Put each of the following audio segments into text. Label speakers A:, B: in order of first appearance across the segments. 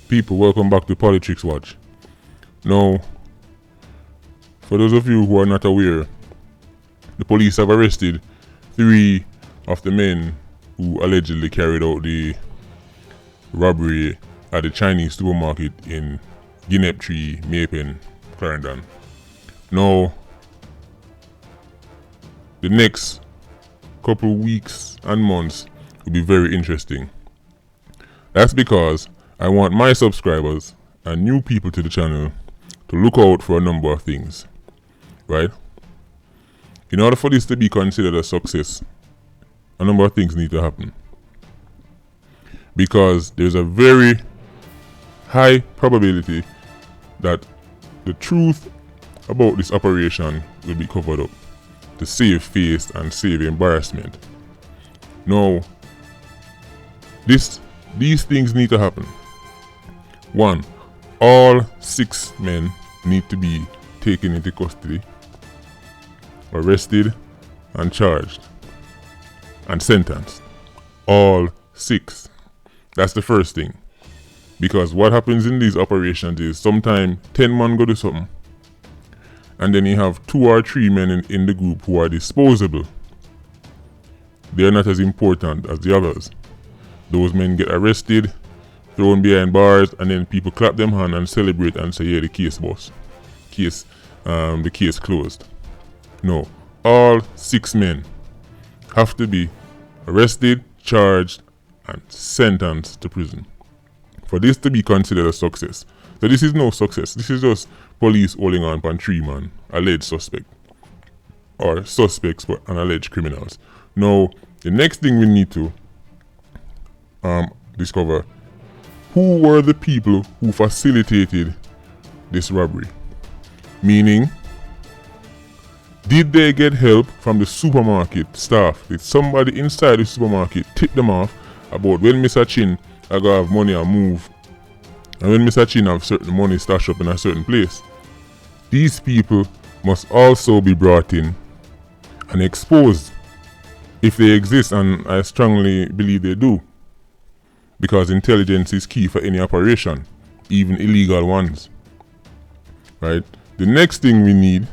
A: People, welcome back to Politics Watch. Now, for those of you who are not aware, the police have arrested 3 of the men who allegedly carried out the robbery at the Chinese supermarket in Guinep Tree, Maypen, Clarendon. Now, the next couple weeks and months will be very interesting. That's because I want my subscribers and new people to the channel to look out for a number of things, right? In order for this to be considered a success, a number of things need to happen. Because there's a very high probability that the truth about this operation will be covered up to save face and save embarrassment. Now, these things need to happen. 1. All 6 men need to be taken into custody, arrested, and charged, and sentenced. All 6. That's the first thing. Because what happens in these operations is sometimes 10 men go do something, and then you have 2 or 3 men in the group who are disposable. They're not as important as the others. Those men get arrested, thrown behind bars, and then people clap them hand and celebrate and say, yeah, the case boss. The case closed. No. All 6 men have to be arrested, charged, and sentenced to prison for this to be considered a success. So this is no success. This is just police holding on to 3 men, alleged suspect, or suspects but alleged criminals. Now, the next thing we need to discover: who were the people who facilitated this robbery? Meaning, did they get help from the supermarket staff? Did somebody inside the supermarket tip them off about when Mr. Chin I gotta have money and move, and when Mr. Chin have certain money stashed up in a certain place? These people must also be brought in and exposed if they exist, and I strongly believe they do. Because intelligence is key for any operation, even illegal ones. Right? The next thing we need,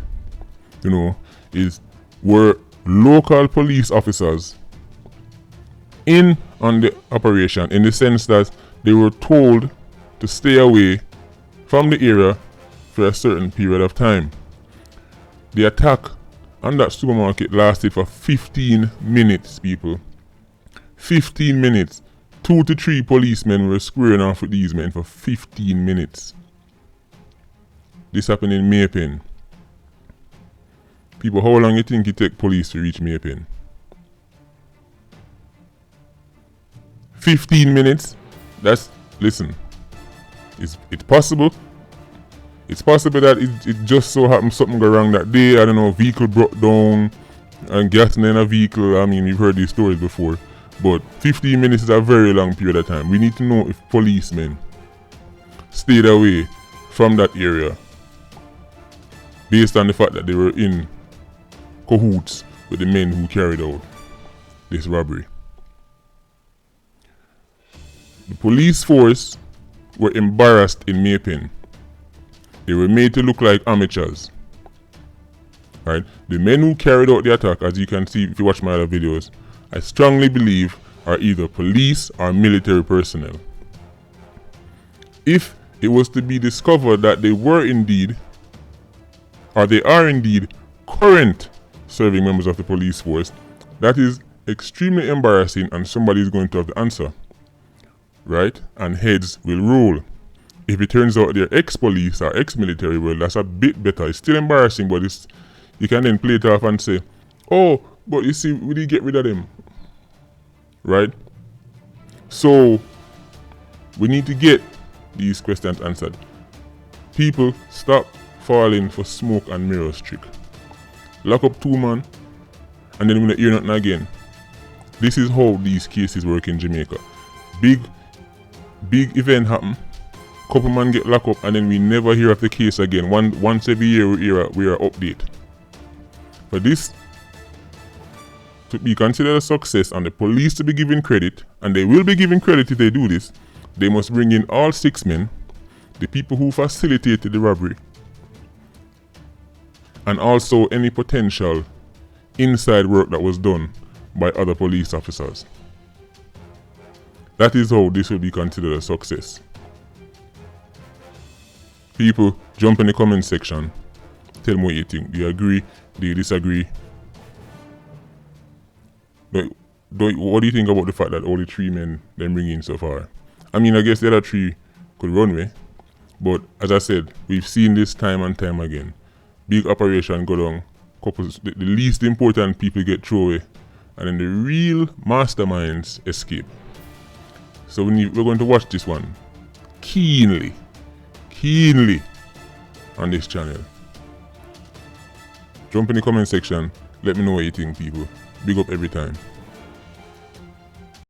A: is were local police officers in on the operation, in the sense that they were told to stay away from the area for a certain period of time. The attack on that supermarket lasted for 15 minutes, people. 15 minutes. 2 to 3 policemen were squaring off with these men for 15 minutes. This happened in Maypen. People, how long you think it take police to reach Maypen? 15 minutes? Listen, it's possible. It's possible that it just so happened something go wrong that day. I don't know, vehicle broke down and gas in a vehicle. I mean, we've heard these stories before. But 15 minutes is a very long period of time. We need to know if policemen stayed away from that area based on the fact that they were in cahoots with the men who carried out this robbery. The police force were embarrassed in Maypen. They were made to look like amateurs. Right? The men who carried out the attack, as you can see if you watch my other videos, I strongly believe are either police or military personnel. If it was to be discovered that they were indeed, or they are indeed, current serving members of the police force, that is extremely embarrassing, and somebody is going to have the answer. Right? And heads will roll. If it turns out they're ex-police or ex-military, well, that's a bit better. It's still embarrassing, but you can then play it off and say, oh, but you see, we did get rid of them. Right? So, we need to get these questions answered. People, stop falling for smoke and mirrors trick. Lock up 2 men, and then we don't hear nothing again. This is how these cases work in Jamaica. Big event happen, couple man get locked up, and then we never hear of the case again. Once every year we are update. For this to be considered a success and the police to be given credit, and they will be given credit if they do this, They must bring in all 6 men, the people who facilitated the robbery, and also any potential inside work that was done by other police officers. That is how this will be considered a success. People, jump in the comment section. Tell me what you think. Do you agree? Do you disagree? What do you think about the fact that only 3 men them bring in so far? I mean, I guess the other 3 could run away. But as I said, we've seen this time and time again. Big operation go down. The least important people get thrown away. And then the real masterminds escape. So we're going to watch this one keenly on this channel. Jump in the comment section. Let me know what you think, people. Big up every time.